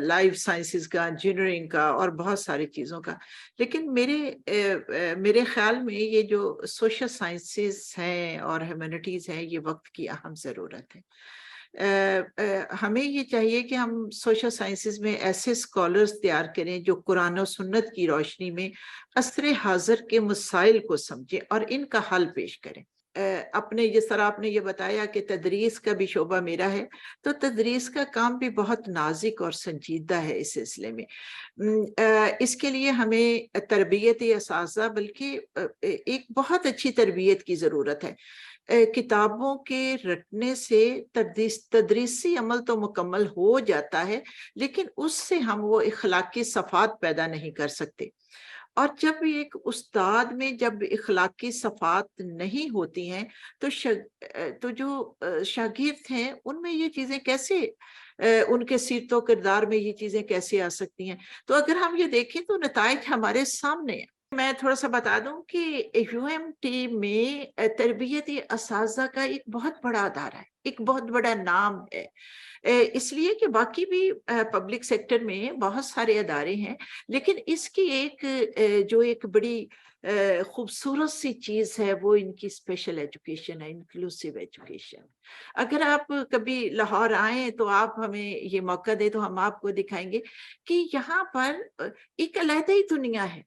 Life sciences کا، engineering کا اور بہت ساری چیزوں کا. لیکن میرے خیال میں یہ جو سوشل سائنسز ہیں اور ہیومینٹیز ہیں یہ وقت کی اہم ضرورت ہے. ہمیں یہ چاہیے کہ ہم سوشل سائنسز میں ایسے اسکالرز تیار کریں جو قرآن و سنت کی روشنی میں عصر حاضر کے مسائل کو سمجھیں اور ان کا حل پیش کریں. اپنے جس طرح آپ نے یہ بتایا کہ تدریس کا بھی شعبہ میرا ہے، تو تدریس کا کام بھی بہت نازک اور سنجیدہ ہے اس سلسلے میں. اس کے لیے ہمیں تربیت اساتذہ بلکہ ایک بہت اچھی تربیت کی ضرورت ہے. کتابوں کے رٹنے سے تدریسی عمل تو مکمل ہو جاتا ہے، لیکن اس سے ہم وہ اخلاقی صفات پیدا نہیں کر سکتے. اور جب ایک استاد میں جب اخلاقی صفات نہیں ہوتی ہیں تو جو شاگرد ہیں ان میں یہ چیزیں کیسے، ان کے سیرت و کردار میں یہ چیزیں کیسے آ سکتی ہیں؟ تو اگر ہم یہ دیکھیں تو نتائج ہمارے سامنے ہیں. میں تھوڑا سا بتا دوں کہ یو ایم ٹی میں تربیتی اساتذہ کا ایک بہت بڑا ادارہ ہے، ایک بہت بڑا نام ہے. اس لیے کہ باقی بھی پبلک سیکٹر میں بہت سارے ادارے ہیں، لیکن اس کی جو ایک بڑی خوبصورت سی چیز ہے وہ ان کی اسپیشل ایجوکیشن ہے، انکلوسیو ایجوکیشن. اگر آپ کبھی لاہور آئیں تو آپ ہمیں یہ موقع دیں تو ہم آپ کو دکھائیں گے کہ یہاں پر ایک علیحدہ ہی دنیا ہے.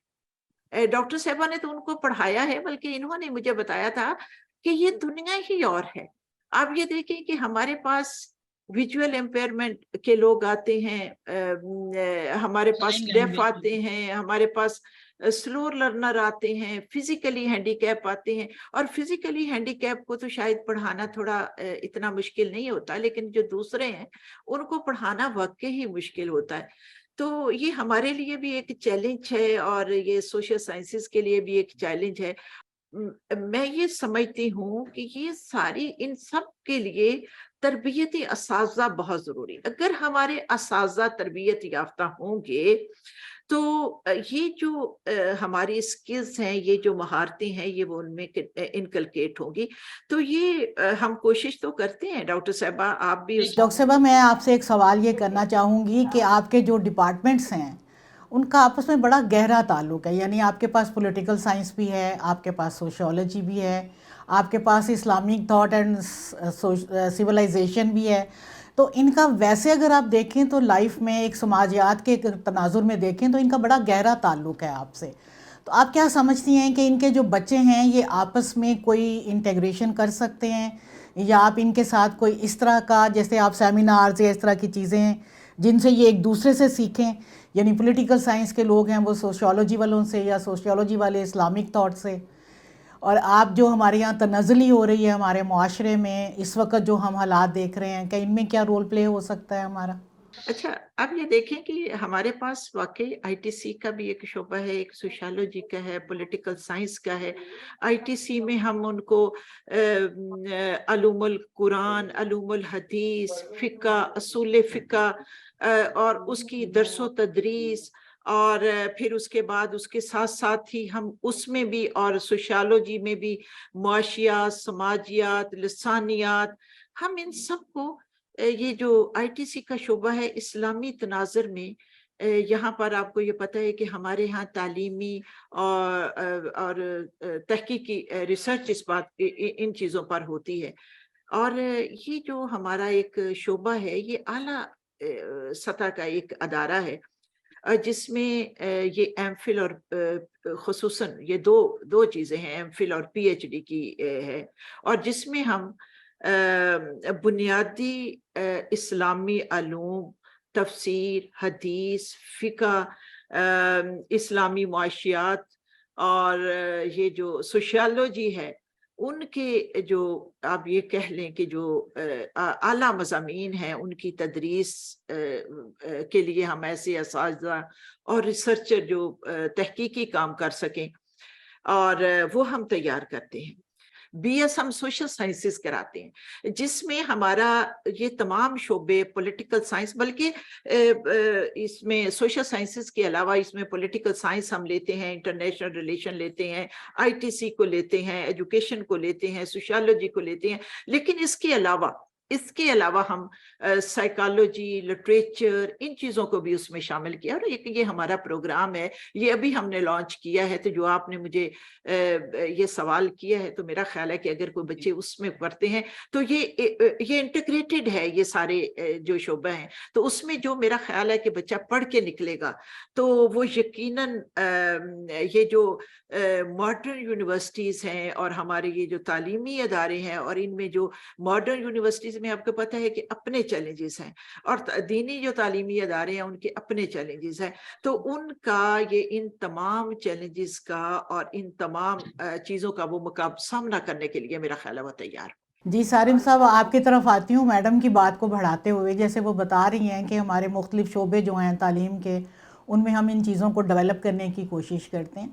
ڈاکٹر صاحبہ نے تو ان کو پڑھایا ہے، بلکہ انہوں نے مجھے بتایا تھا کہ یہ دنیا ہی اور ہے. آپ یہ دیکھیں کہ ہمارے پاس ویژول امپیئرمنٹ کے لوگ آتے ہیں، ہمارے پاس ڈیف آتے ہیں، ہمارے پاس سلو لرنر آتے ہیں، فزیکلی ہینڈی کیپ آتے ہیں. اور فزیکلی ہینڈی کیپ کو تو شاید پڑھانا تھوڑا اتنا مشکل نہیں ہوتا، لیکن جو دوسرے ہیں ان کو پڑھانا واقعی ہی مشکل ہوتا ہے. تو یہ ہمارے لیے بھی ایک چیلنج ہے اور یہ سوشل سائنسز کے لیے بھی ایک چیلنج ہے. میں یہ سمجھتی ہوں کہ یہ ساری ان سب کے لیے تربیتی اساتذہ بہت ضروری. اگر ہمارے اساتذہ تربیت یافتہ ہوں گے تو یہ جو ہماری سکلز ہیں، یہ جو مہارتیں ہیں، یہ وہ ان میں انکلکیٹ ہوں گی. تو یہ ہم کوشش تو کرتے ہیں. ڈاکٹر صاحبہ آپ بھی ڈاکٹر صاحبہ میں آپ سے ایک سوال یہ کرنا چاہوں گی کہ آپ کے جو ڈپارٹمنٹس ہیں ان کا آپس میں بڑا گہرا تعلق ہے. یعنی آپ کے پاس پولیٹیکل سائنس بھی ہے، آپ کے پاس سوشیولوجی بھی ہے، آپ کے پاس اسلامک تھاٹ اینڈ سویلائزیشن بھی ہے. تو ان کا ویسے اگر آپ دیکھیں تو لائف میں ایک سماجیات کے تناظر میں دیکھیں تو ان کا بڑا گہرا تعلق ہے آپ سے. تو آپ کیا سمجھتی ہیں کہ ان کے جو بچے ہیں یہ آپس میں کوئی انٹیگریشن کر سکتے ہیں، یا آپ ان کے ساتھ کوئی اس طرح کا، جیسے آپ سیمینارز یا اس طرح کی چیزیں ہیں جن سے یہ ایک دوسرے سے سیکھیں؟ یعنی پولیٹیکل سائنس کے لوگ ہیں وہ سوشیولوجی والوں سے، یا سوشیولوجی والے اسلامک تھاٹ سے، اور آپ جو ہمارے یہاں تنزلی ہو رہی ہے ہمارے معاشرے میں اس وقت جو ہم حالات دیکھ رہے ہیں، کہ ان میں کیا رول پلے ہو سکتا ہے ہمارا؟ اچھا، اب یہ دیکھیں کہ ہمارے پاس واقعی آئی ٹی سی کا بھی ایک شعبہ ہے، ایک سوشیالوجی کا ہے، پولیٹیکل سائنس کا ہے. آئی ٹی سی میں ہم ان کو علوم القرآن، علوم الحدیث، فقہ، اصول فقہ اور اس کی درس و تدریس، اور پھر اس کے بعد اس کے ساتھ ساتھ ہی ہم اس میں بھی اور سوشیالوجی میں بھی معاشیات، سماجیات، لسانیات، ہم ان سب کو یہ جو آئی ٹی سی کا شعبہ ہے اسلامی تناظر میں، یہاں پر آپ کو یہ پتہ ہے کہ ہمارے ہاں تعلیمی اور تحقیقی ریسرچ اس بات ان چیزوں پر ہوتی ہے. اور یہ جو ہمارا ایک شعبہ ہے یہ اعلیٰ سطح کا ایک ادارہ ہے، جس میں یہ ایم فل اور خصوصاً یہ دو چیزیں ہیں، ایم فل اور پی ایچ ڈی کی ہے، اور جس میں ہم بنیادی اسلامی علوم، تفسیر، حدیث، فقہ، اسلامی معاشیات اور یہ جو سوشیالوجی ہے، ان کے جو آپ یہ کہہ لیں کہ جو اعلیٰ مضامین ہیں ان کی تدریس کے لیے ہم ایسے اساتذہ اور ریسرچر جو تحقیقی کام کر سکیں، اور وہ ہم تیار کرتے ہیں. بی ایس ہم سوشل سائنسز کراتے ہیں، جس میں ہمارا یہ تمام شعبے پولیٹیکل سائنس، بلکہ اس میں سوشل سائنسز کے علاوہ اس میں پولیٹیکل سائنس ہم لیتے ہیں، انٹرنیشنل ریلیشن لیتے ہیں، آئی ٹی سی کو لیتے ہیں، ایجوکیشن کو لیتے ہیں، سوشیالوجی کو لیتے ہیں. لیکن اس کے علاوہ اس کے علاوہ ہم سائیکالوجی، لٹریچر، ان چیزوں کو بھی اس میں شامل کیا، اور یہ ہمارا پروگرام ہے، یہ ابھی ہم نے لانچ کیا ہے۔ تو جو آپ نے مجھے یہ سوال کیا ہے، تو میرا خیال ہے کہ اگر کوئی بچے اس میں پڑھتے ہیں تو یہ انٹیگریٹڈ ہے، یہ سارے جو شعبہ ہیں، تو اس میں جو میرا خیال ہے کہ بچہ پڑھ کے نکلے گا تو وہ یقیناً یہ جو ماڈرن یونیورسٹیز ہیں اور ہمارے یہ جو تعلیمی ادارے ہیں، اور ان میں جو ماڈرن یونیورسٹیز میں آپ کو پتہ ہے کہ اپنے چیلنجز ہیں، اور دینی جو تعلیمی ادارے ہیں ان کے اپنے چیلنجز ہیں، تو ان کا یہ ان تمام چیلنجز کا اور ان تمام چیزوں کا وہ سامنا کرنے کے لیے میرا خیال ہے وہ تیار۔ جی سارم صاحب، آپ کی طرف آتی ہوں میڈم کی بات کو بڑھاتے ہوئے، جیسے وہ بتا رہی ہیں کہ ہمارے مختلف شعبے جو ہیں تعلیم کے، ان میں ہم ان چیزوں کو ڈیولپ کرنے کی کوشش کرتے ہیں۔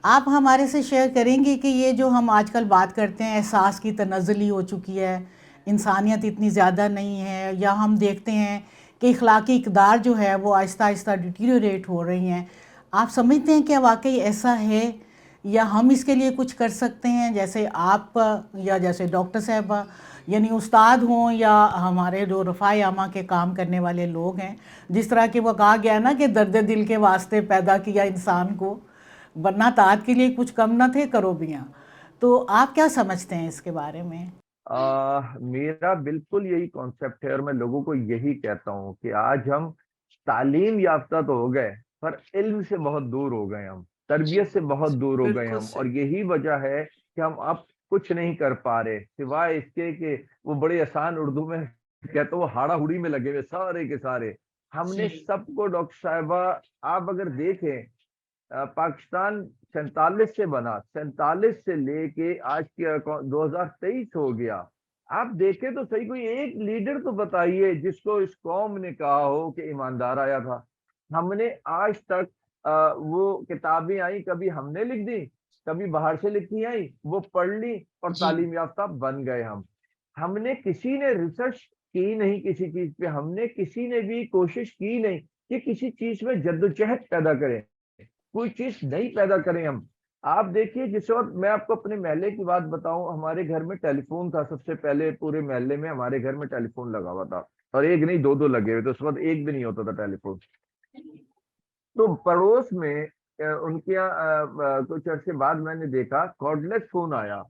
آپ ہمارے سے شیئر کریں گے کہ یہ جو ہم آج کل بات کرتے ہیں احساس کی تنزلی ہو چکی ہے، انسانیت اتنی زیادہ نہیں ہے، یا ہم دیکھتے ہیں کہ اخلاقی اقدار جو ہے وہ آہستہ آہستہ ڈیٹیریوریٹ ہو رہی ہیں، آپ سمجھتے ہیں کہ واقعی ایسا ہے، یا ہم اس کے لیے کچھ کر سکتے ہیں، جیسے آپ یا جیسے ڈاکٹر صاحبہ، یعنی استاد ہوں یا ہمارے جو رفاع عامہ کے کام کرنے والے لوگ ہیں، جس طرح کہ وہ کہا گیا نا کہ درد دل کے واسطے پیدا کیا انسان کو، ورنہ طاعت کے لیے کچھ کم نہ تھے کروبیاں۔ تو آپ کیا سمجھتے ہیں اس کے بارے میں؟ میرا بالکل یہی کانسیپٹ ہے، اور میں لوگوں کو یہی کہتا ہوں کہ آج ہم تعلیم یافتہ تو ہو گئے پر علم سے بہت دور ہو گئے، ہم تربیت سے بہت دور ہو گئے ہم، اور یہی وجہ ہے کہ ہم اب کچھ نہیں کر پا رہے سوائے اس کے کہ وہ بڑے آسان اردو میں کہتا ہوں، وہ ہاڑا ہڑی میں لگے ہوئے سارے کے سارے۔ ہم نے سب کو ڈاکٹر صاحبہ، آپ اگر دیکھیں پاکستان 47 سے بنا، 47 سے لے کے آج کے 2023 ہو گیا، آپ دیکھیں تو صحیح کوئی ایک لیڈر تو بتائیے جس کو اس قوم نے کہا ہو کہ ایماندار آیا تھا۔ ہم نے آج تک وہ کتابیں آئیں، کبھی ہم نے لکھ دی، کبھی باہر سے لکھی آئیں، وہ پڑھ لی اور تعلیم یافتہ بن گئے ہم نے کسی نے ریسرچ کی نہیں کسی چیز پہ، ہم نے کسی نے بھی کوشش کی نہیں کہ کسی چیز میں جدوجہد پیدا کریں، کوئی چیز نہیں پیدا کریں ہم۔ آپ دیکھیے جس وقت میں آپ کو اپنے محلے کی بات بتاؤں، ہمارے گھر میں ٹیلی فون تھا، سب سے پہلے پورے محلے میں ہمارے گھر میں ٹیلی فون لگا ہوا تھا، اور ایک نہیں دو لگے ہوئے تھے، اس وقت ایک بھی نہیں ہوتا تھا ٹیلی فون۔ تو پڑوس میں ان کے کچھ عرصے بعد میں نے دیکھا کارڈلیس فون آیا،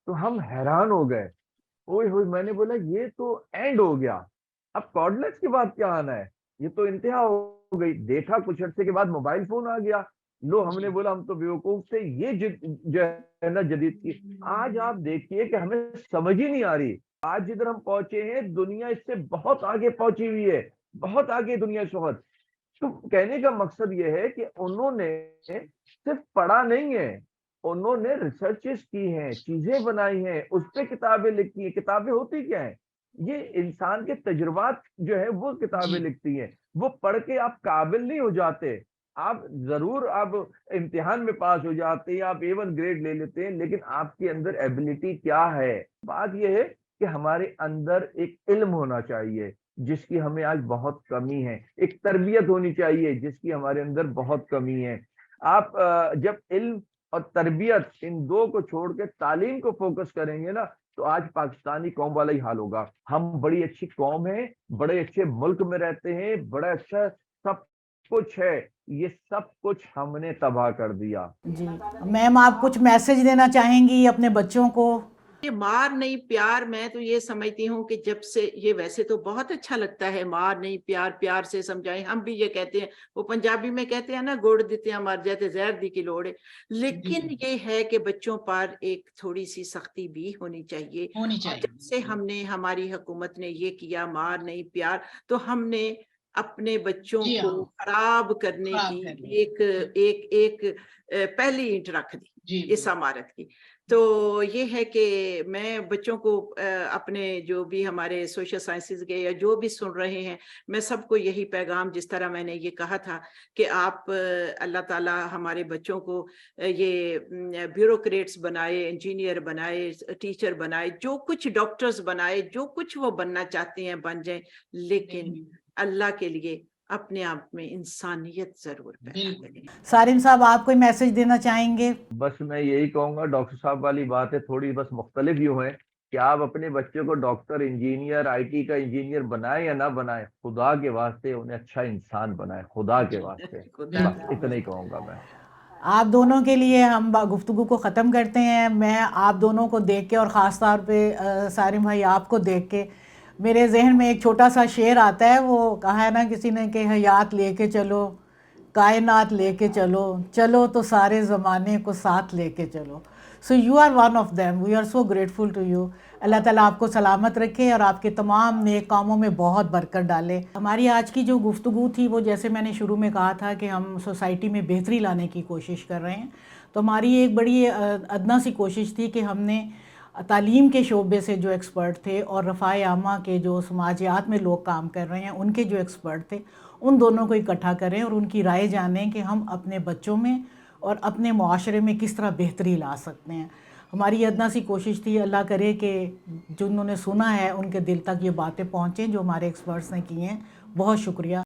تو ہم حیران ہو گئے، اوئے ہوئے، میں نے بولا یہ تو اینڈ ہو گیا، اب کارڈلیس کے بعد کیا آنا ہے، یہ تو انتہا ہو گئی۔ دیکھا کچھ عرصے کے بعد موبائل فون آ گیا، لو ہم نے بولا ہم تو بیوقوف تھے، یہ جو ہے نا جدید کی۔ آج آپ دیکھیے کہ ہمیں سمجھ ہی نہیں آ رہی، آج جدھر ہم پہنچے ہیں دنیا اس سے بہت آگے پہنچی ہوئی ہے، بہت آگے دنیا اس وقت۔ تو کہنے کا مقصد یہ ہے کہ انہوں نے صرف پڑھا نہیں ہے، انہوں نے ریسرچز کی ہیں، چیزیں بنائی ہیں، اس پہ کتابیں لکھی ہیں۔ کتابیں ہوتی کیا ہیں؟ یہ انسان کے تجربات جو ہے وہ کتابیں لکھتی ہیں۔ وہ پڑھ کے آپ قابل نہیں ہو جاتے، آپ ضرور آپ امتحان میں پاس ہو جاتے ہیں، آپ A1 گریڈ لے لیتے ہیں، لیکن آپ کے اندر ایبلٹی کیا ہے؟ بات یہ ہے کہ ہمارے اندر ایک علم ہونا چاہیے جس کی ہمیں آج بہت کمی ہے، ایک تربیت ہونی چاہیے جس کی ہمارے اندر بہت کمی ہے۔ آپ جب علم اور تربیت ان دو کو چھوڑ کے تعلیم کو فوکس کریں گے نا، تو آج پاکستانی قوم والا ہی حال ہوگا۔ ہم بڑی اچھی قوم ہیں، بڑے اچھے ملک میں رہتے ہیں، بڑا اچھا سب کچھ ہے، یہ سب کچھ ہم نے تباہ کر دیا۔ جی میم، آپ کچھ میسج دینا چاہیں گی اپنے بچوں کو؟ یہ مار نہیں پیار، میں تو یہ سمجھتی ہوں کہ جب سے یہ ویسے تو بہت اچھا لگتا ہے، مار نہیں پیار، پیار سے سمجھائیں، ہم بھی یہ کہتے ہیں، وہ پنجابی میں کہتے ہیں نا، گوڑ دیتے ہیں مر جاتے زہر دی کی لوڑ ہے، لیکن یہ ہے کہ بچوں پر ایک تھوڑی سی سختی بھی ہونی چاہیے۔ اور جب سے ہم نے، ہماری حکومت نے یہ کیا مار نہیں پیار، تو ہم نے اپنے بچوں کو خراب کرنے کی ایک پہلی اینٹ رکھ دی اس عمارت کی۔ تو یہ ہے کہ میں بچوں کو اپنے جو بھی ہمارے سوشل سائنسز کے یا جو بھی سن رہے ہیں، میں سب کو یہی پیغام، جس طرح میں نے یہ کہا تھا کہ آپ اللہ تعالیٰ ہمارے بچوں کو یہ بیوروکریٹس بنائے، انجینئر بنائے، ٹیچر بنائے، جو کچھ ڈاکٹرز بنائے، جو کچھ وہ بننا چاہتے ہیں بن جائیں، لیکن اللہ کے لیے اپنے آپ میں انسانیت ضرور پیدا کریں۔ سارم صاحب، آپ کوئی میسج دینا چاہیں گے؟ بس میں یہی کہوں گا، ڈاکٹر صاحب والی بات ہے، تھوڑی بس مختلف یوں ہے کیا آپ اپنے بچوں کو ڈاکٹر انجینئر آئی ٹی کا انجینئر بنائیں یا نہ بنائیں, خدا کے واسطے انہیں اچھا انسان بنائیں, خدا کے واسطے. خدا بس اتنا ہی کہوں گا میں. آپ دونوں کے لیے ہم گفتگو کو ختم کرتے ہیں. میں آپ دونوں کو دیکھ کے اور خاص طور پہ سارم بھائی آپ کو دیکھ کے میرے ذہن میں ایک چھوٹا سا شعر آتا ہے. وہ کہا ہے نا کسی نے کہ حیات لے کے چلو, کائنات لے کے چلو, چلو تو سارے زمانے کو ساتھ لے کے چلو. So you are one of them. We are so grateful to you. اللہ تعالیٰ آپ کو سلامت رکھے اور آپ کے تمام نیک کاموں میں بہت برکت ڈالے. ہماری آج کی جو گفتگو تھی وہ جیسے میں نے شروع میں کہا تھا کہ ہم سوسائٹی میں بہتری لانے کی کوشش کر رہے ہیں. تو ہماری ایک بڑی ادنیٰ سی کوشش تھی کہ ہم نے تعلیم کے شعبے سے جو ایکسپرٹ تھے اور رفاہ عامہ کے جو سماجیات میں لوگ کام کر رہے ہیں ان کے جو ایکسپرٹ تھے, ان دونوں کو اکٹھا کریں اور ان کی رائے جانیں کہ ہم اپنے بچوں میں اور اپنے معاشرے میں کس طرح بہتری لا سکتے ہیں. ہماری ادنیٰ سی کوشش تھی. اللہ کرے کہ جنہوں نے سنا ہے ان کے دل تک یہ باتیں پہنچیں جو ہمارے ایکسپرٹس نے کی ہیں. بہت شکریہ.